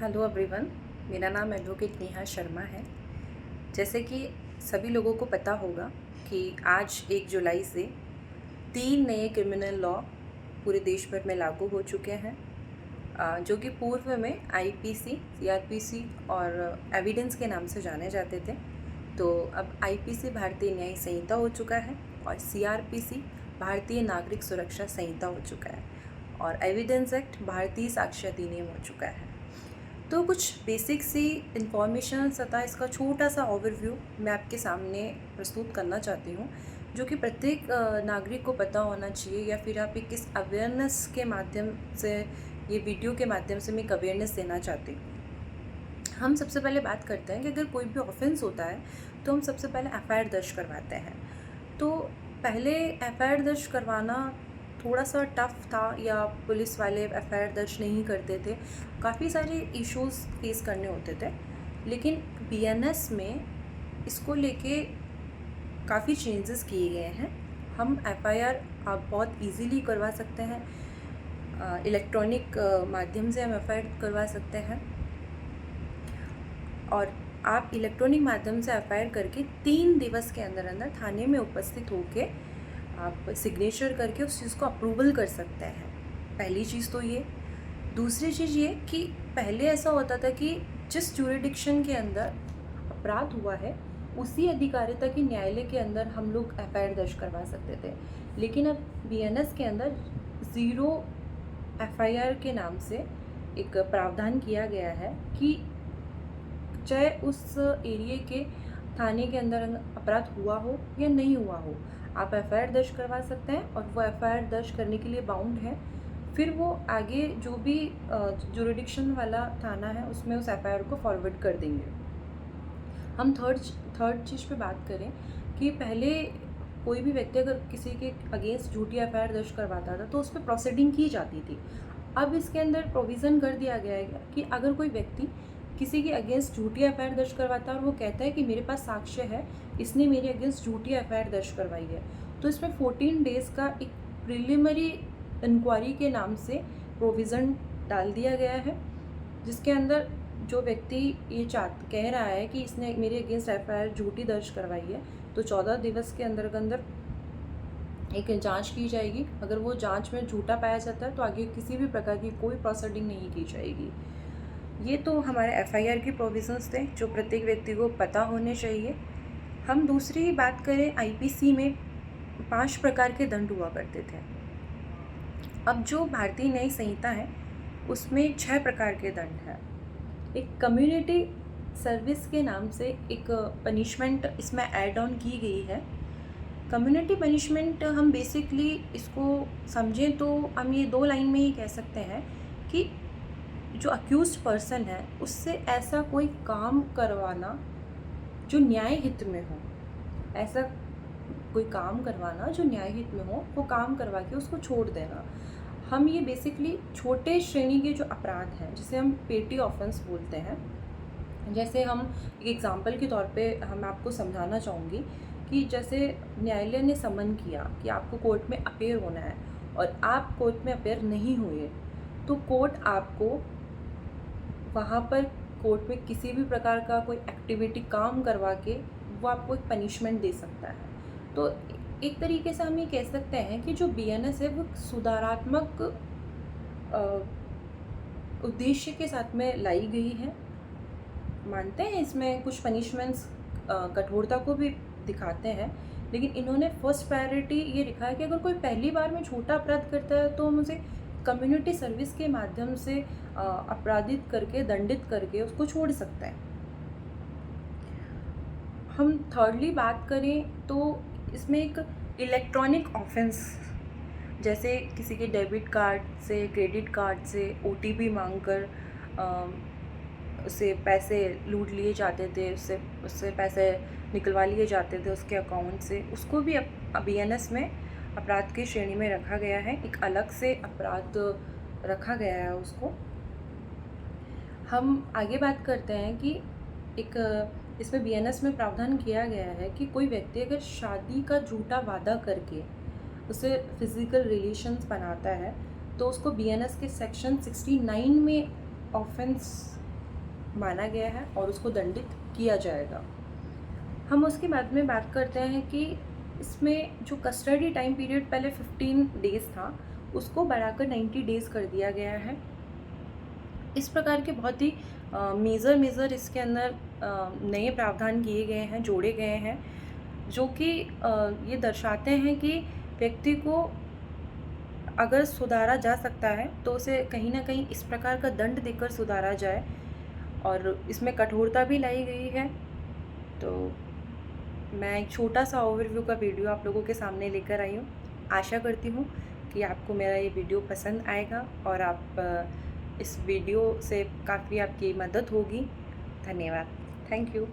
Hello everyone. मेरा नाम advocate Neha Sharma है। जैसे कि सभी लोगों को पता होगा कि आज 1 जुलाई से 3 नए क्रिमिनल लॉ पूरे देश भर में लागू हो चुके हैं, जो कि पूर्व में आईपीसी, सीआरपीसी और एविडेंस के नाम से जाने जाते थे। तो अब आईपीसी भारतीय न्याय संहिता हो चुका है और सीआरपीसी भारतीय नागरिक सुरक्षा संहिता हो चुका है और एविडेंस एक्ट भारतीय साक्ष्य अधिनियम हो चुका है। तो कुछ बेसिक सी इन्फॉर्मेशन तथा इसका छोटा सा ओवरव्यू मैं आपके सामने प्रस्तुत करना चाहती हूँ, जो कि प्रत्येक नागरिक को पता होना चाहिए, या फिर आप एक किस अवेयरनेस के माध्यम से, ये वीडियो के माध्यम से मैं एक अवेयरनेस देना चाहती हूँ। हम सबसे पहले बात करते हैं कि अगर कोई भी ऑफेंस होता है तो हम सबसे पहले एफआईआर दर्ज करवाते हैं। तो पहले एफआईआर दर्ज करवाना थोड़ा सा टफ़ था, या पुलिस वाले एफआईआर दर्ज नहीं करते थे, काफ़ी सारे इश्यूज़ फेस करने होते थे। लेकिन बीएनएस में इसको लेके काफ़ी चेंजेस किए गए हैं। हम एफआईआर आप बहुत इजीली करवा सकते हैं, इलेक्ट्रॉनिक माध्यम से हम एफआईआर करवा सकते हैं, और आप इलेक्ट्रॉनिक माध्यम से एफआईआर करके 3 दिवस के अंदर अंदर थाने में उपस्थित होकर आप सिग्नेचर करके उस चीज़ को अप्रूवल कर सकते हैं। पहली चीज़ तो ये। दूसरी चीज़ ये कि पहले ऐसा होता था कि जिस ज्यूरिडिक्शन के अंदर अपराध हुआ है उसी अधिकारिता के न्यायालय के अंदर हम लोग एफआईआर दर्ज करवा सकते थे। लेकिन अब बीएनएस के अंदर 0 एफआईआर के नाम से एक प्रावधान किया गया है कि चाहे उस एरिया के थाने के अंदर अपराध हुआ हो या नहीं हुआ हो, आप एफआईआर दर्ज करवा सकते हैं, और वो एफआईआर दर्ज करने के लिए बाउंड है। फिर वो आगे जो भी जुरिडिक्शन वाला थाना है उसमें उस एफआईआर को फॉरवर्ड कर देंगे। हम थर्ड चीज़ पे बात करें कि पहले कोई भी व्यक्ति अगर किसी के अगेंस्ट झूठी एफआईआर दर्ज करवाता था तो उस पर प्रोसीडिंग की जाती थी। अब इसके अंदर प्रोविज़न कर दिया गया है कि अगर कोई व्यक्ति किसी के अगेंस्ट झूठी एफआईआर दर्ज करवाता है और वो कहता है कि मेरे पास साक्ष्य है, इसने मेरे अगेंस्ट झूठी एफआईआर दर्ज करवाई है, तो इसमें 14 डेज़ का एक प्रिलिमिनरी इंक्वायरी के नाम से प्रोविज़न डाल दिया गया है, जिसके अंदर जो व्यक्ति ये कह रहा है कि इसने मेरे अगेंस्ट एफआईआर झूठी दर्ज करवाई है, तो 14 दिवस के अंदर एक जांच की जाएगी। अगर वो जांच में झूठा पाया जाता है तो आगे किसी भी प्रकार की कोई प्रोसीडिंग नहीं की जाएगी। ये तो हमारे एफआईआर की प्रोविजंस थे जो प्रत्येक व्यक्ति को पता होने चाहिए। हम दूसरी बात करें, आईपीसी में 5 प्रकार के दंड हुआ करते थे। अब जो भारतीय न्याय संहिता है उसमें 6 प्रकार के दंड हैं। एक कम्युनिटी सर्विस के नाम से एक पनिशमेंट इसमें ऐड ऑन की गई है। कम्युनिटी पनिशमेंट हम बेसिकली इसको समझें तो हम ये 2 लाइन में ही कह सकते हैं कि जो अक्यूज्ड पर्सन है उससे ऐसा कोई काम करवाना जो न्याय हित में हो, ऐसा कोई काम करवाना जो न्याय हित में हो, वो काम करवा के उसको छोड़ देना। हम ये बेसिकली छोटे श्रेणी के जो अपराध हैं जिसे हम पेटी ऑफेंस बोलते हैं, जैसे हम एक एग्जांपल के तौर पे हम आपको समझाना चाहूँगी कि जैसे न्यायालय ने समन किया कि आपको कोर्ट में अपेयर होना है और आप कोर्ट में अपेयर नहीं हुए, तो कोर्ट आपको वहाँ पर कोर्ट में किसी भी प्रकार का कोई एक्टिविटी काम करवा के वो आपको एक पनिशमेंट दे सकता है। तो एक तरीके से हम ये कह सकते हैं कि जो बीएनएस है वो सुधारात्मक उद्देश्य के साथ में लाई गई है। मानते हैं इसमें कुछ पनिशमेंट्स कठोरता को भी दिखाते हैं, लेकिन इन्होंने फर्स्ट प्रायोरिटी ये लिखा है कि अगर कोई पहली बार में छोटा अपराध करता है तो हम उसे कम्युनिटी सर्विस के माध्यम से अपराधित करके, दंडित करके उसको छोड़ सकते हैं। हम थर्डली बात करें तो इसमें एक इलेक्ट्रॉनिक ऑफेंस, जैसे किसी के डेबिट कार्ड से, क्रेडिट कार्ड से ओटीपी मांगकर उससे पैसे लूट लिए जाते थे, उससे पैसे निकलवा लिए जाते थे उसके अकाउंट से, उसको भी अब बीएनएस में अपराध की श्रेणी में रखा गया है, एक अलग से अपराध रखा गया है उसको। हम आगे बात करते हैं कि एक इसमें बीएनएस में प्रावधान किया गया है कि कोई व्यक्ति अगर शादी का झूठा वादा करके उसे फिजिकल रिलेशंस बनाता है तो उसको बीएनएस के सेक्शन 69 में ऑफेंस माना गया है और उसको दंडित किया जाएगा। हम उसके बाद में बात करते हैं कि इसमें जो कस्टडी टाइम पीरियड पहले 15 डेज़ था, उसको बढ़ाकर 90 डेज़ कर दिया गया है। इस प्रकार के बहुत ही मेजर इसके अंदर नए प्रावधान किए गए हैं, जोड़े गए हैं, जो कि ये दर्शाते हैं कि व्यक्ति को अगर सुधारा जा सकता है तो उसे कहीं न कहीं इस प्रकार का दंड देकर सुधारा जाए, और इसमें कठोरता भी लाई गई है। तो मैं एक छोटा-सा ओवरव्यू का वीडियो आप लोगों के सामने लेकर आई हूँ। आशा करती हूँ कि आपको मेरा ये वीडियो पसंद आएगा और आप इस वीडियो से काफ़ी आपकी मदद होगी। धन्यवाद। Thank you.